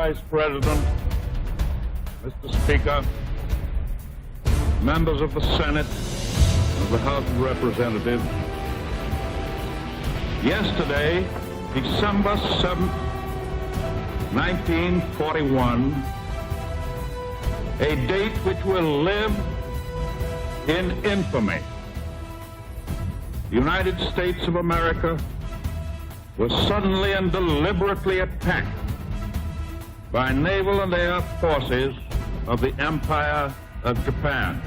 Vice President, Mr. Speaker, members of the Senate, of the House of Representatives, yesterday, December 7th, 1941, a date which will live in infamy. The United States of America was suddenly and deliberately attacked by naval and air forces of the Empire of Japan.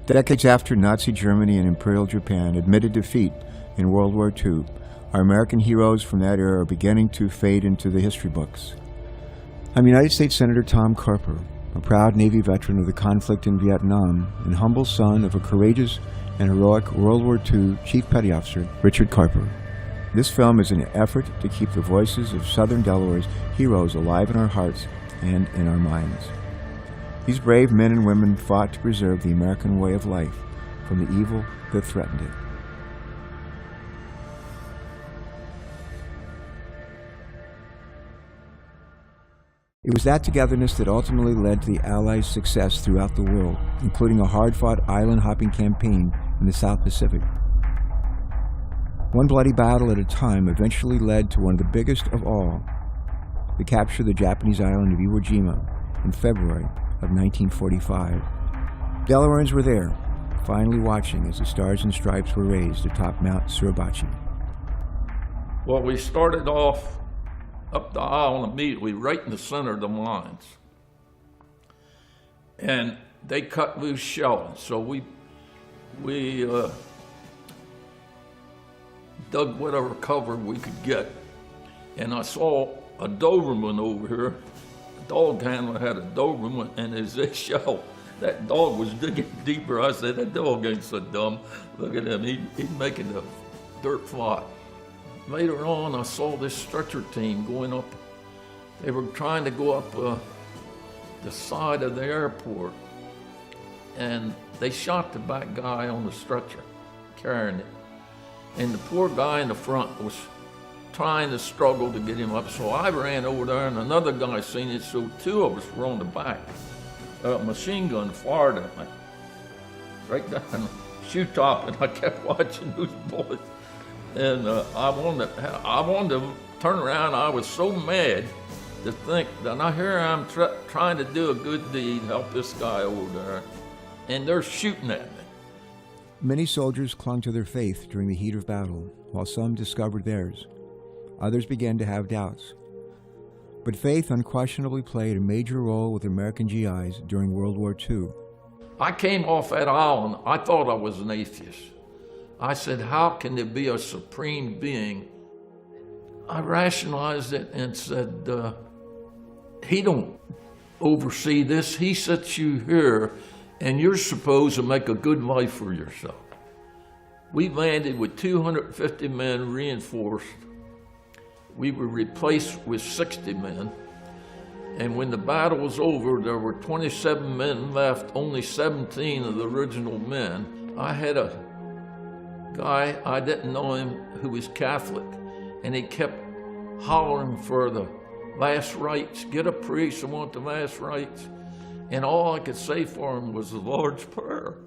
Decades after Nazi Germany and Imperial Japan admitted defeat in World War II, our American heroes from that era are beginning to fade into the history books. I'm United States Senator Tom Carper, a proud Navy veteran of the conflict in Vietnam and humble son of a courageous and heroic World War II Chief Petty Officer, Richard Carper. This film is an effort to keep the voices of Southern Delaware's heroes alive in our hearts and in our minds. These brave men and women fought to preserve the American way of life from the evil that threatened it. It was that togetherness that ultimately led to the Allies' success throughout the world, including a hard-fought island-hopping campaign in the South Pacific. One bloody battle at a time eventually led to one of the biggest of all, the capture of the Japanese island of Iwo Jima in February of 1945. Delawareans were there, finally watching as the Stars and Stripes were raised atop Mount Suribachi. Well, we started off up the aisle immediately, right in the center of the lines. And they cut loose shelling, so we dug whatever cover we could get. And I saw a Doberman over here. Dog handler had a Doberman, and as they shelled, that dog was digging deeper. I said, that dog ain't so dumb. Look at him, he's making the dirt fly. Later on, I saw this stretcher team going up. They were trying to go up the side of the airport, and they shot the back guy on the stretcher, carrying it. And the poor guy in the front was trying to struggle to get him up. So I ran over there, and another guy seen it, so two of us were on the back. A machine gun fired at me, right down the shoe top, and I kept watching those bullets. And I wanted to turn around. I was so mad to think that here I'm trying to do a good deed, help this guy over there, and they're shooting at me. Many soldiers clung to their faith during the heat of battle, while some discovered theirs. Others began to have doubts. But faith unquestionably played a major role with American GIs during World War II. I came off that island, I thought I was an atheist. I said, how can there be a supreme being? I rationalized it and said, he don't oversee this. He sets you here, and you're supposed to make a good life for yourself. We landed with 250 men reinforced. We were replaced with 60 men. And when the battle was over, there were 27 men left, only 17 of the original men. I had a guy, I didn't know him, who was Catholic, and he kept hollering for the last rites. Get a priest, I want the last rites. And all I could say for him was the Lord's Prayer.